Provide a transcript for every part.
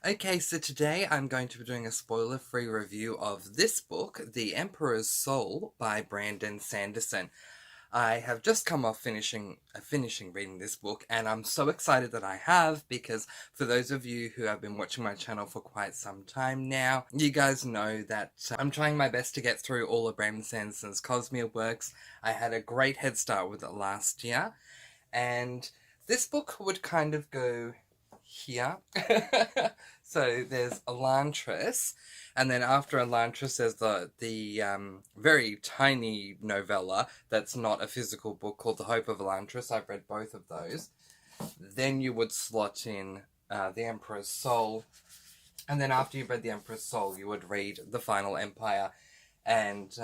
Okay, so today I'm going to be doing a spoiler-free review of this book, The Emperor's Soul by Brandon Sanderson. I have just come off finishing reading this book, and I'm so excited that I have, because for those of you who have been watching my channel for quite some time now, you guys know that I'm trying my best to get through all of Brandon Sanderson's Cosmere works. I had a great head start with it last year, and this book would kind of go here. So there's Elantris, and then after Elantris there's the very tiny novella that's not a physical book called The Hope of Elantris. I've read both of those. Then you would slot in The Emperor's Soul, and then after you've read The Emperor's Soul you would read The Final Empire, and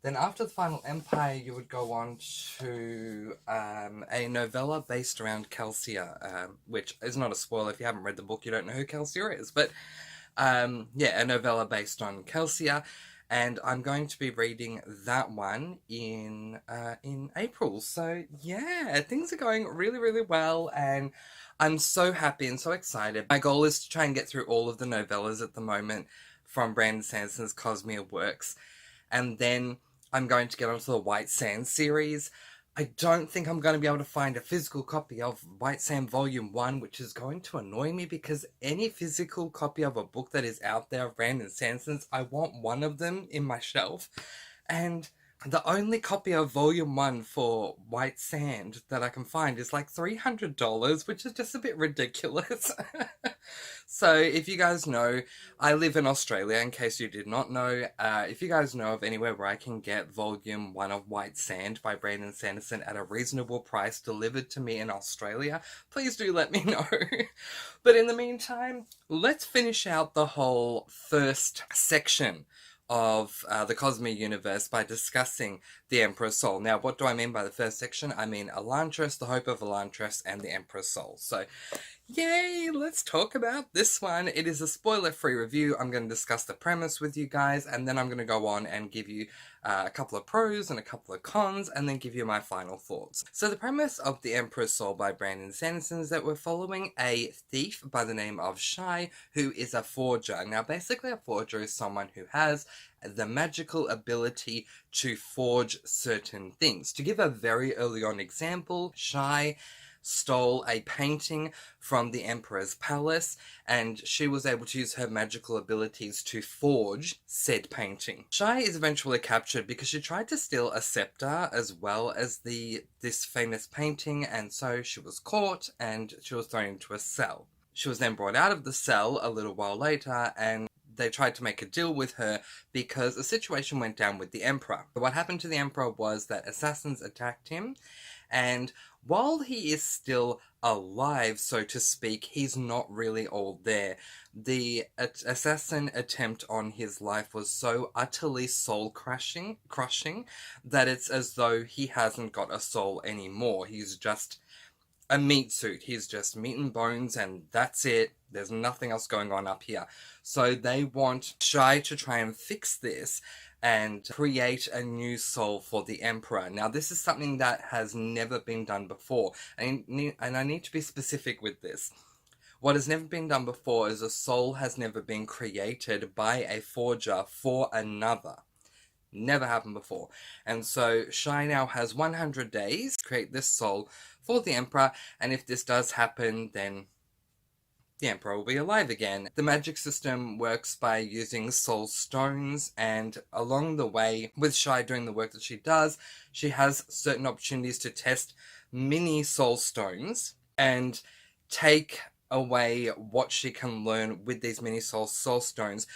then after The Final Empire, you would go on to a novella based around Kelsier, which is not a spoiler. If you haven't read the book, you don't know who Kelsier is. But yeah, a novella based on Kelsier, and I'm going to be reading that one in April. So yeah, things are going really, really well, and I'm so happy and so excited. My goal is to try and get through all of the novellas at the moment from Brandon Sanderson's Cosmere works, and then I'm going to get onto the White Sand series. I don't think I'm going to be able to find a physical copy of White Sand Volume 1, which is going to annoy me, because any physical copy of a book that is out there of Brandon Sanderson's, I want one of them in my shelf. And the only copy of Volume 1 for White Sand that I can find is like $300, which is just a bit ridiculous. So if you guys know, I live in Australia, in case you did not know. If you guys know of anywhere where I can get Volume 1 of White Sand by Brandon Sanderson at a reasonable price delivered to me in Australia, please do let me know. But in the meantime, let's finish out the whole first section of the Cosmere universe by discussing the Emperor's Soul. Now, what do I mean by the first section? I mean Elantris, The Hope of Elantris, and the Emperor's Soul. So, yay, let's talk about this one. It is a spoiler-free review. I'm going to discuss the premise with you guys, and then I'm going to go on and give you a couple of pros and a couple of cons, and then give you my final thoughts. So the premise of The Emperor's Soul by Brandon Sanderson is that we're following a thief by the name of Shai, who is a forger. Now, basically, a forger is someone who has the magical ability to forge certain things. To give a very early on example, Shai stole a painting from the Emperor's palace, and she was able to use her magical abilities to forge said painting. Shai is eventually captured because she tried to steal a scepter as well as this famous painting, and so she was caught and she was thrown into a cell. She was then brought out of the cell a little while later, and they tried to make a deal with her because a situation went down with the Emperor. What happened to the Emperor was that assassins attacked him, and while he is still alive, so to speak, he's not really all there. The assassin attempt on his life was so utterly soul-crushing that it's as though he hasn't got a soul anymore. He's just a meat suit. He's just meat and bones, and that's it. There's nothing else going on up here. So they want Shai to try and fix this and create a new soul for the Emperor. Now, this is something that has never been done before, and I need to be specific with this. What has never been done before is a soul has never been created by a forger for another. Never happened before. And so Shai now has 100 days to create this soul for the Emperor, and if this does happen, then the Emperor will be alive again. The magic system works by using soul stones, and along the way, with Shai doing the work that she does, she has certain opportunities to test mini soul stones and take away what she can learn with these mini soul stones.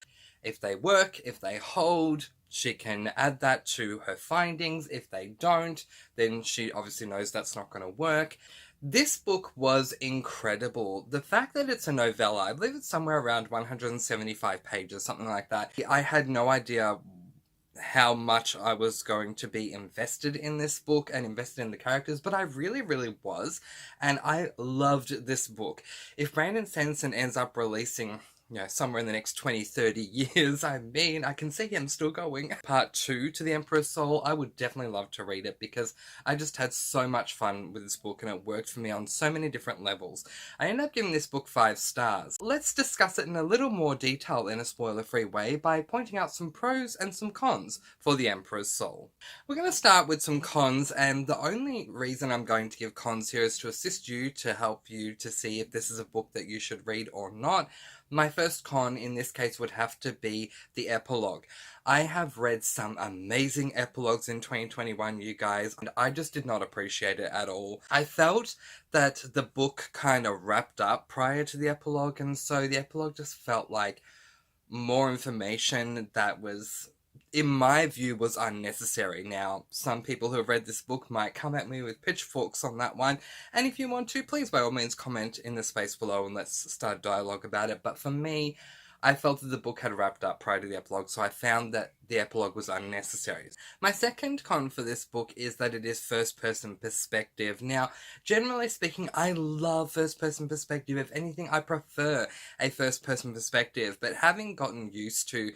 If they work, if they hold, she can add that to her findings. If they don't, then she obviously knows that's not going to work. This book was incredible. The fact that it's a novella, I believe it's somewhere around 175 pages, something like that. I had no idea how much I was going to be invested in this book and invested in the characters, but I really, really was, and I loved this book. If Brandon Sanderson ends up releasing somewhere in the next 20, 30 years. I mean, I can see him still going. Part 2 to The Emperor's Soul, I would definitely love to read it because I just had so much fun with this book and it worked for me on so many different levels. I ended up giving this book 5 stars. Let's discuss it in a little more detail in a spoiler-free way by pointing out some pros and some cons for The Emperor's Soul. We're going to start with some cons, and the only reason I'm going to give cons here is to assist you, to help you to see if this is a book that you should read or not. My first con in this case would have to be the epilogue. I have read some amazing epilogues in 2021, you guys, and I just did not appreciate it at all. I felt that the book kind of wrapped up prior to the epilogue, and so the epilogue just felt like more information that was, in my view, was unnecessary. Now, some people who have read this book might come at me with pitchforks on that one, and if you want to, please by all means comment in the space below and let's start a dialogue about it. But for me, I felt that the book had wrapped up prior to the epilogue, so I found that the epilogue was unnecessary. My second con for this book is that it is first-person perspective. Now, generally speaking, I love first-person perspective. If anything, I prefer a first-person perspective, but having gotten used to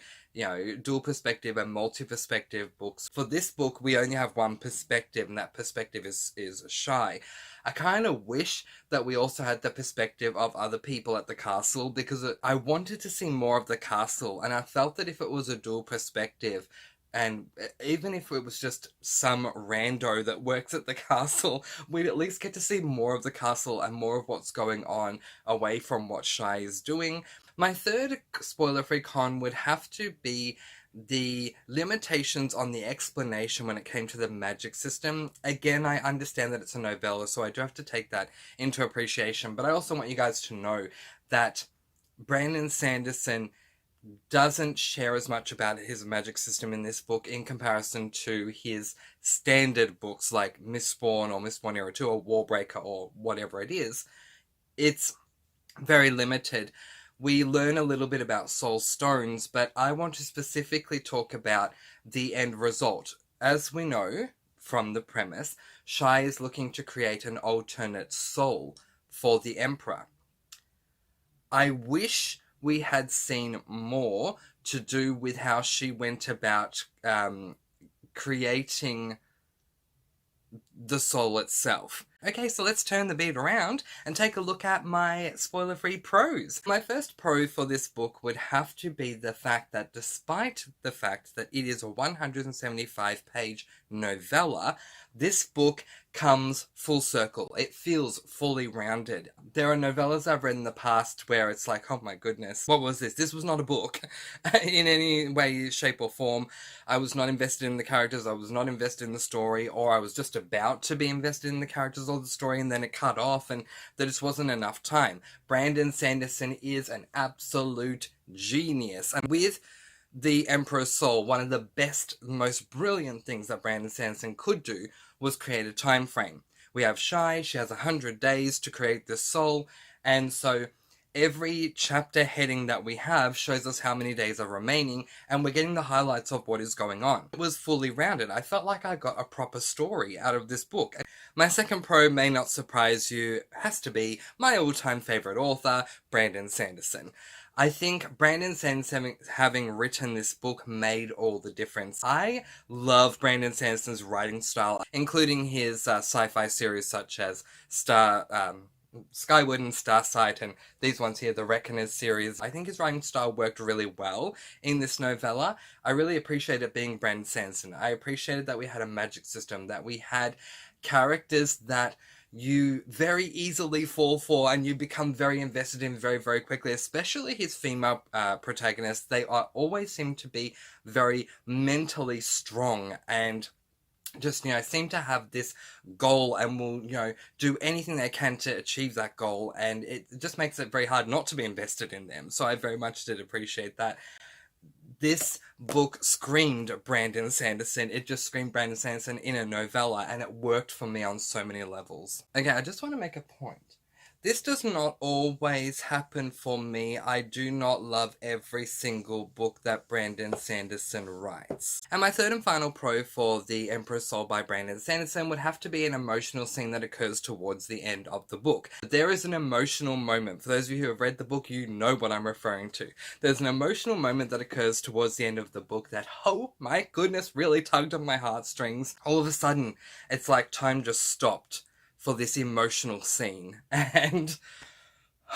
dual perspective and multi-perspective books, for this book we only have one perspective, and that perspective is Shy. I kind of wish that we also had the perspective of other people at the castle, because I wanted to see more of the castle, and I felt that if it was a dual perspective, and even if it was just some rando that works at the castle, we'd at least get to see more of the castle and more of what's going on away from what Shy is doing. My third spoiler-free con would have to be the limitations on the explanation when it came to the magic system. Again, I understand that it's a novella, so I do have to take that into appreciation, but I also want you guys to know that Brandon Sanderson doesn't share as much about his magic system in this book in comparison to his standard books like Mistborn or Mistborn Era 2 or Warbreaker or whatever it is. It's very limited. We learn a little bit about soul stones, but I want to specifically talk about the end result. As we know from the premise, Shy is looking to create an alternate soul for the Emperor. I wish we had seen more to do with how she went about creating the soul itself. Okay, so let's turn the beat around and take a look at my spoiler-free pros. My first pro for this book would have to be the fact that despite the fact that it is a 175-page novella, this book comes full circle. It feels fully rounded. There are novellas I've read in the past where it's like, oh my goodness, what was this? This was not a book in any way, shape or form. I was not invested in the characters, I was not invested in the story, or I was just about to be invested in the characters or the story and then it cut off and there just wasn't enough time. Brandon Sanderson is an absolute genius. And with The Emperor's Soul, one of the best, most brilliant things that Brandon Sanderson could do was create a time frame. We have Shy, she has 100 days to create this soul, and so every chapter heading that we have shows us how many days are remaining, and we're getting the highlights of what is going on. It was fully rounded. I felt like I got a proper story out of this book. My second pro may not surprise you, has to be my all-time favourite author, Brandon Sanderson. I think Brandon Sanderson having written this book made all the difference. I love Brandon Sanderson's writing style, including his sci-fi series such as Skyward and Starsight, and these ones here, the Reckoners series. I think his writing style worked really well in this novella. I really appreciated it being Brandon Sanderson. I appreciated that we had a magic system, that we had characters that you very easily fall for and you become very invested in very, very quickly, especially his female protagonists. They always seem to be very mentally strong and just, seem to have this goal and will, do anything they can to achieve that goal, and it just makes it very hard not to be invested in them. So I very much did appreciate that. This book screamed Brandon Sanderson. It just screamed Brandon Sanderson in a novella, and it worked for me on so many levels. Okay, I just want to make a point This does not always happen for me. I do not love every single book that Brandon Sanderson writes. And my third and final pro for The Emperor's Soul by Brandon Sanderson would have to be an emotional scene that occurs towards the end of the book. There is an emotional moment. For those of you who have read the book, you know what I'm referring to. There's an emotional moment that occurs towards the end of the book that, oh my goodness, really tugged on my heartstrings. All of a sudden, it's like time just stopped for this emotional scene, and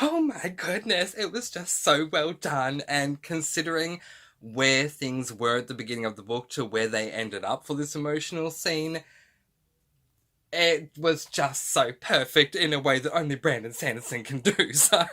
oh my goodness, it was just so well done. And considering where things were at the beginning of the book to where they ended up for this emotional scene, it was just so perfect in a way that only Brandon Sanderson can do. So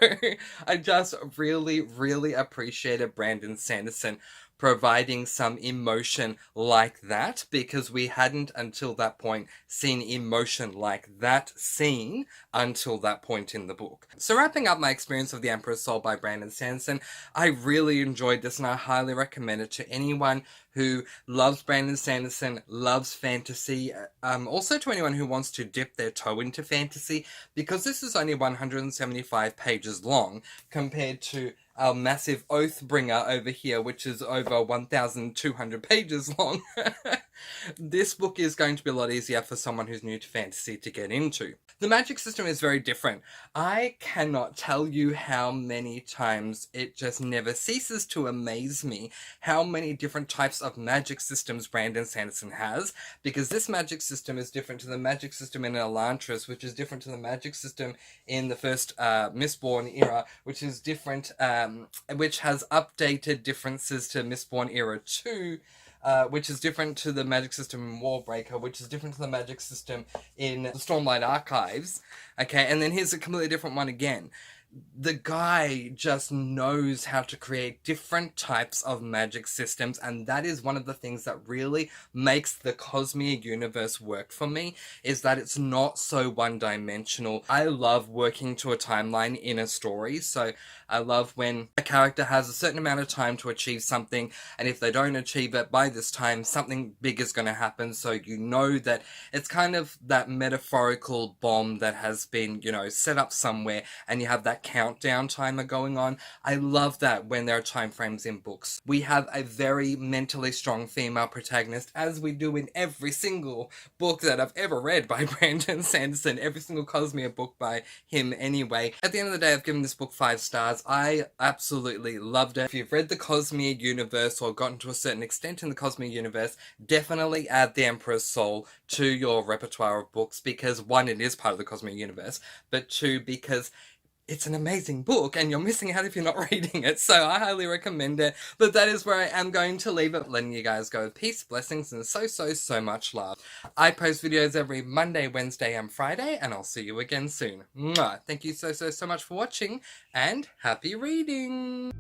I just really, really appreciated Brandon Sanderson providing some emotion like that, because we hadn't until that point seen emotion like that scene until that point in the book. So wrapping up my experience of The Emperor's Soul by Brandon Sanderson, I really enjoyed this and I highly recommend it to anyone who loves Brandon Sanderson, loves fantasy, also to anyone who wants to dip their toe into fantasy, because this is only 175 pages long compared to our massive Oathbringer over here, which is over 1,200 pages long. This book is going to be a lot easier for someone who's new to fantasy to get into. The magic system is very different. I cannot tell you how many times it just never ceases to amaze me how many different types of magic systems Brandon Sanderson has, because this magic system is different to the magic system in Elantris, which is different to the magic system in the first Mistborn era, which is different, which has updated differences to Mistborn era 2, which is different to the magic system in Warbreaker, which is different to the magic system in the Stormlight Archives. Okay, and then here's a completely different one again. The guy just knows how to create different types of magic systems, and that is one of the things that really makes the Cosmere universe work for me, is that it's not so one-dimensional. I love working to a timeline in a story, so I love when a character has a certain amount of time to achieve something, and if they don't achieve it by this time, something big is going to happen, so you know that it's kind of that metaphorical bomb that has been, you know, set up somewhere, and you have that countdown timer going on. I love that when there are time frames in books. We have a very mentally strong female protagonist, as we do in every single book that I've ever read by Brandon Sanderson, every single Cosmere book by him anyway. At the end of the day, I've given this book 5 stars. I absolutely loved it. If you've read the Cosmere universe or gotten to a certain extent in the Cosmere universe, definitely add The Emperor's Soul to your repertoire of books, because 1, it is part of the Cosmere universe, but 2, because it's an amazing book and you're missing out if you're not reading it, so I highly recommend it. But that is where I am going to leave it, letting you guys go with peace, blessings, and so much love. I post videos every Monday, Wednesday, and Friday, and I'll see you again soon. Mwah! Thank you so much for watching, and happy reading!